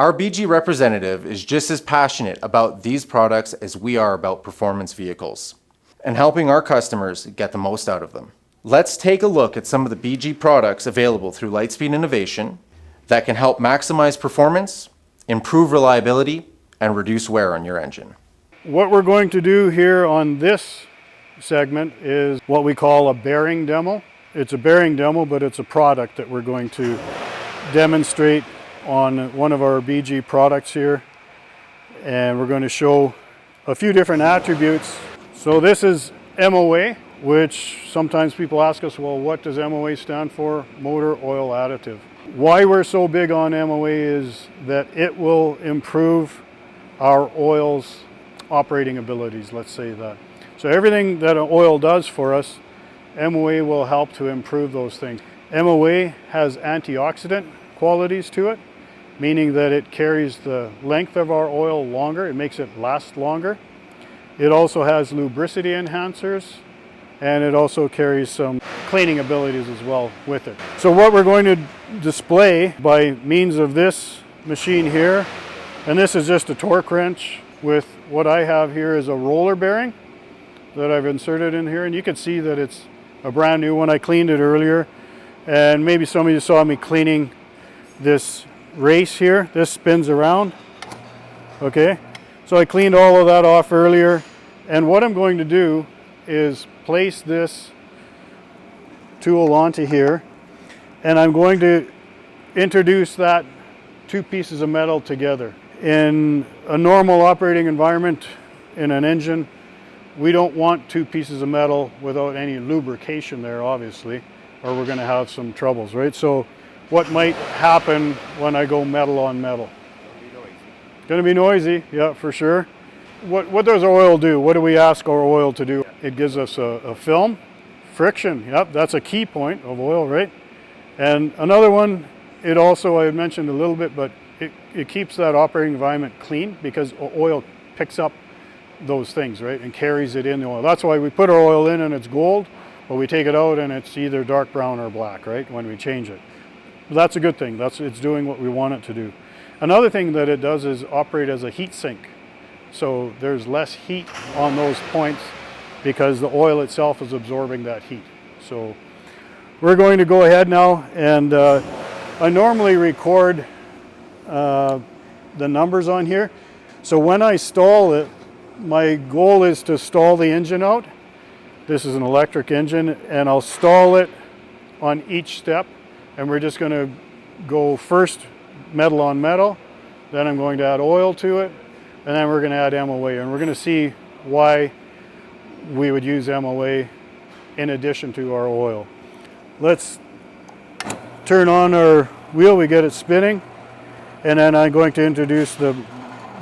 Our BG representative is just as passionate about these products as we are about performance vehicles and helping our customers get the most out of them. Let's take a look at some of the BG products available through Lightspeed Innovation that can help maximize performance, improve reliability, and reduce wear on your engine. What we're going to do here on this segment is what we call a bearing demo. It's a bearing demo, but it's a product that we're going to demonstrate on one of our BG products here. And we're going to show a few different attributes. So this is MOA, which sometimes people ask us, well, what does MOA stand for? Motor Oil Additive. Why we're so big on MOA is that it will improve our oil's operating abilities, let's say that. So everything that an oil does for us, MOA will help to improve those things. MOA has antioxidant qualities to it, meaning that it carries the length of our oil longer, it makes it last longer. It also has lubricity enhancers, and it also carries some cleaning abilities as well with it. So what we're going to display by means of this machine here, and this is just a torque wrench with what I have here is a roller bearing that I've inserted in here, and you can see that it's a brand new one. I cleaned it earlier, and maybe some of you saw me cleaning this race here. This spins around, okay? So I cleaned all of that off earlier, and what I'm going to do is place this tool onto here, and I'm going to introduce that two pieces of metal together. In a normal operating environment in an engine, we don't want two pieces of metal without any lubrication there, obviously, or we're going to have some troubles, right? So what might happen when I go metal on metal? It's going to be noisy, yeah, for sure. What does our oil do? What do we ask our oil to do? It gives us a film, friction, yep, that's a key point of oil, right? And another one, it also, I had mentioned a little bit, but it keeps that operating environment clean because oil picks up those things, right, and carries it in the oil. That's why we put our oil in and it's gold, but we take it out and it's either dark brown or black, right, when we change it. But that's a good thing. It's doing what we want it to do. Another thing that it does is operate as a heat sink. So there's less heat on those points because the oil itself is absorbing that heat. So we're going to go ahead now, and I normally record the numbers on here. So when I stall it, my goal is to stall the engine out. This is an electric engine, and I'll stall it on each step, and we're just going to go first metal on metal, then I'm going to add oil to it, and then we're going to add MOA, and we're going to see why we would use MOA in addition to our oil. Let's turn on our wheel, we get it spinning, and then I'm going to introduce the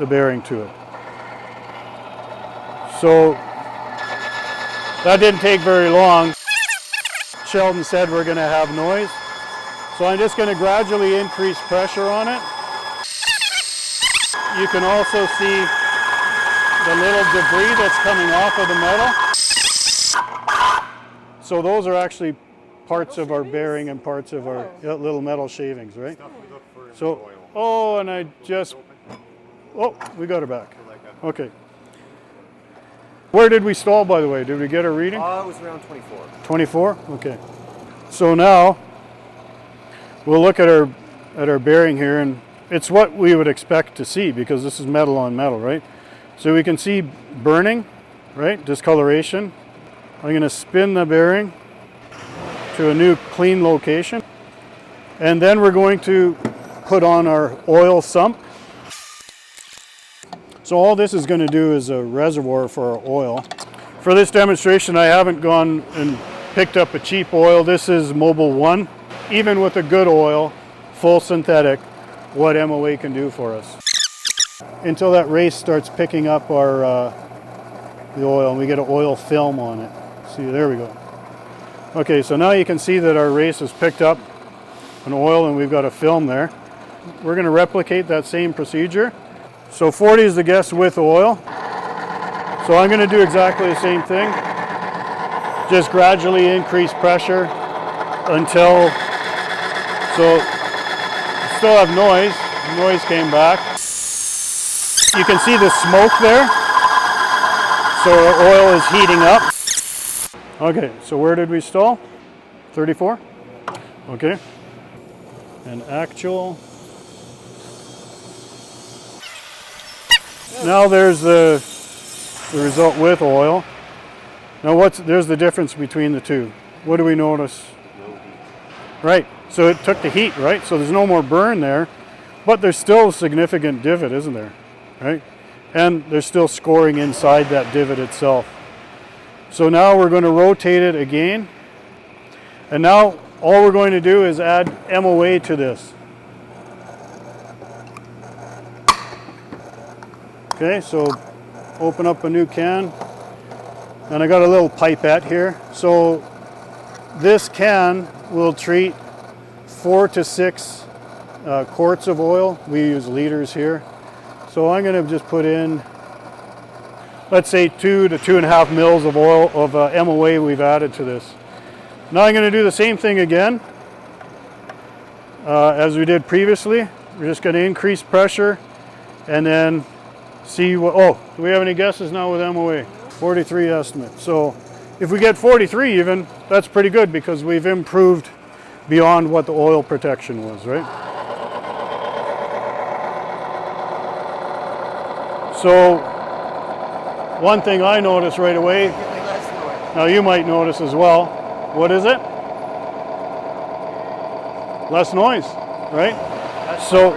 bearing to it. So that didn't take very long. Sheldon said we're going to have noise. So I'm just going to gradually increase pressure on it. You can also see the little debris that's coming off of the metal. So those are actually parts of our bearing and parts of our little metal shavings, right? So, oh, and I just, oh, we got her back. Okay. Where did we stall, by the way? Did we get a reading? It was around 24. 24? Okay. So now we'll look at our bearing here, and it's what we would expect to see because this is metal on metal, right? So we can see burning, right? Discoloration. I'm going to spin the bearing to a new clean location, and then we're going to put on our oil sump. So all this is going to do is a reservoir for our oil. For this demonstration, I haven't gone and picked up a cheap oil. This is Mobil 1. Even with a good oil, full synthetic, what MOA can do for us. Until that race starts picking up our the oil, and we get an oil film on it. See, there we go. Okay, so now you can see that our race has picked up an oil and we've got a film there. We're going to replicate that same procedure. So 40 is the guess with oil. So I'm going to do exactly the same thing. Just gradually increase pressure until, so still have noise, Noise came back. You can see the smoke there. So the oil is heating up. Okay, so where did we stall? 34? Okay. And actual. Now there's the result with oil. Now there's the difference between the two. What do we notice? Right, so it took the heat, right? So there's no more burn there, but there's still a significant divot, isn't there? Right? And there's still scoring inside that divot itself. So now we're going to rotate it again. And now all we're going to do is add MOA to this. Okay, so open up a new can. And I got a little pipette here. So this can will treat 4 to 6 quarts of oil. We use liters here. So I'm going to just put in, let's say 2 to 2.5 mils of oil of MOA we've added to this. Now I'm going to do the same thing again as we did previously. We're just going to increase pressure and then see what, oh, do we have any guesses now with MOA? 43 estimate. So if we get 43 even, that's pretty good because we've improved beyond what the oil protection was, right? So one thing I noticed right away, now you might notice as well, what is it? Less noise, right? So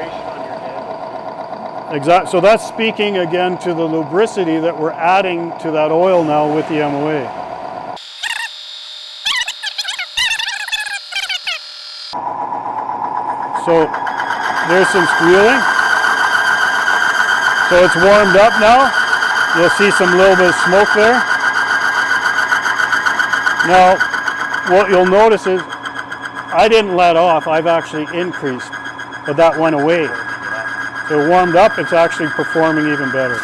exactly. So that's speaking again to the lubricity that we're adding to that oil now with the MOA. So there's some squealing. So it's warmed up now. You'll see some little bit of smoke there. Now, what you'll notice is I didn't let off, I've actually increased, but that went away. So warmed up, it's actually performing even better.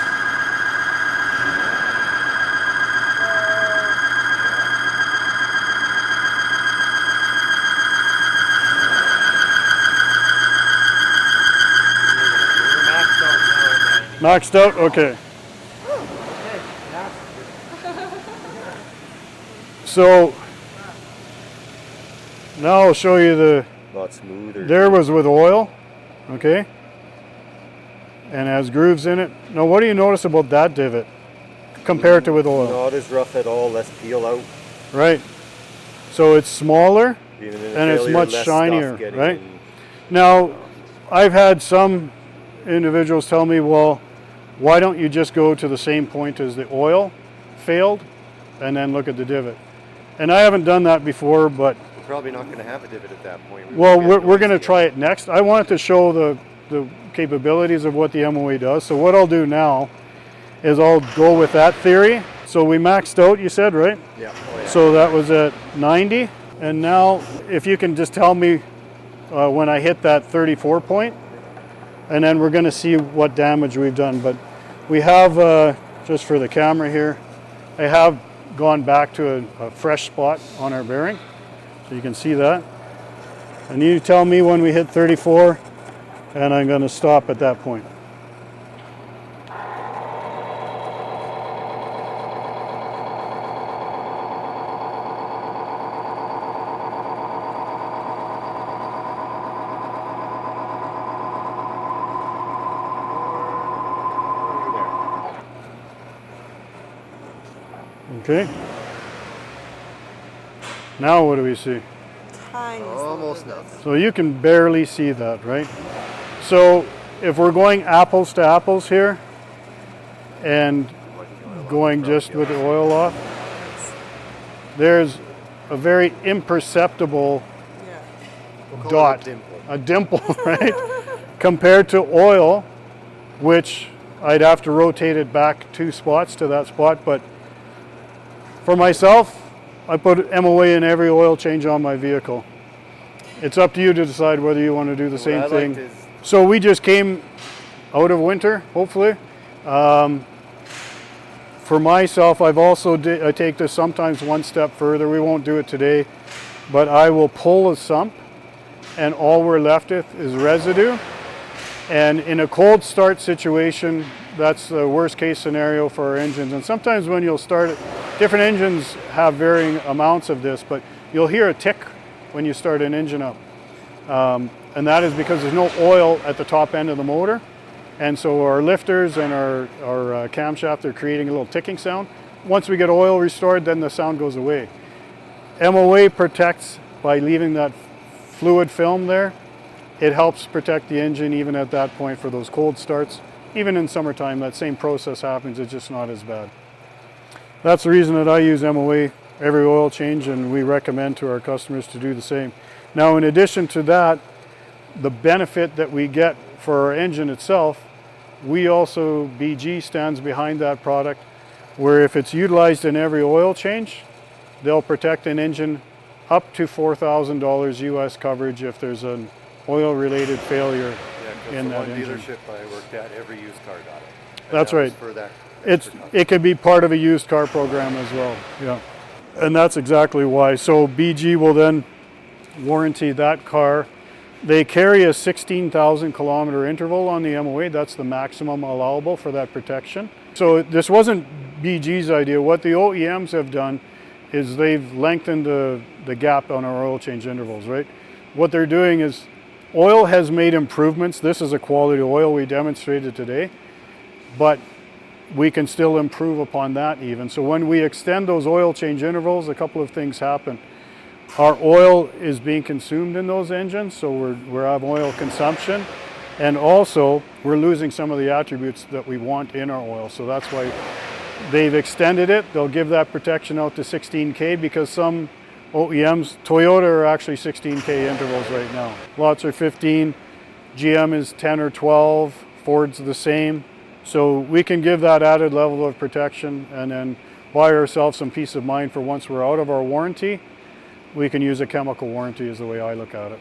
Maxed out? Okay. So now I'll show you the, a lot smoother. there was with oil, okay? And has grooves in it. Now what do you notice about that divot compared to with oil? Not as rough at all, less peel out. Right. So it's smaller Even in and it's failure, much less shinier, stuff getting right? in. Now, I've had some individuals tell me, well, why don't you just go to the same point as the oil failed and then look at the divot? And I haven't done that before, but We're probably not going to have a divot at that point. well, we're going to try it next. I wanted to show the capabilities of what the MOA does. So what I'll do now is I'll go with that theory. So we maxed out, you said, right? Yeah. Oh, yeah. So that was at 90. And now if you can just tell me when I hit that 34 point, and then we're going to see what damage we've done. But we have, just for the camera here, I have gone back to a fresh spot on our bearing. So you can see that. And you tell me when we hit 34, and I'm going to stop at that point. Okay. Now what do we see? Tiny. Almost nothing. So you can barely see that, right? So if we're going apples to apples here and going just with the oil off, there's a very imperceptible Yeah. We'll call dot, it a dimple, right? Compared to oil, which I'd have to rotate it back 2 spots to that spot. But for myself, I put MOA in every oil change on my vehicle. It's up to you to decide whether you want to do the same What I thing. liked is So we just came out of winter, hopefully. For myself, I've also I take this sometimes one step further. We won't do it today, but I will pull a sump, and all we're left with is residue. And in a cold start situation, that's the worst case scenario for our engines. And sometimes when you'll start it, different engines have varying amounts of this, but you'll hear a tick when you start an engine up. And that is because there's no oil at the top end of the motor. And so our lifters and our camshaft are creating a little ticking sound. Once we get oil restored, then the sound goes away. MOA protects by leaving that fluid film there. It helps protect the engine even at that point for those cold starts. Even in summertime, that same process happens, it's just not as bad. That's the reason that I use MOA every oil change, and we recommend to our customers to do the same. Now, in addition to that, the benefit that we get for our engine itself, we also, BG stands behind that product, where if it's utilized in every oil change, they'll protect an engine up to $4,000 US coverage if there's an oil-related failure in that engine. One dealership I worked at, every used car got it. And That's that was right. For that It could be part of a used car program as well, yeah. And that's exactly why. So BG will then warranty that car. They carry a 16,000 kilometer interval on the MOA. That's the maximum allowable for that protection. So this wasn't BG's idea. What the OEMs have done is they've lengthened the gap on our oil change intervals, right? What they're doing is oil has made improvements. This is a quality oil we demonstrated today, but we can still improve upon that even. So when we extend those oil change intervals, a couple of things happen. Our oil is being consumed in those engines, so we're having oil consumption, and also we're losing some of the attributes that we want in our oil. So that's why they've extended it. They'll give that protection out to 16K because some OEMs, Toyota are actually 16K intervals right now. Lots are 15, GM is 10 or 12, Ford's the same. So we can give that added level of protection and then buy ourselves some peace of mind for once we're out of our warranty. We can use a chemical warranty is the way I look at it.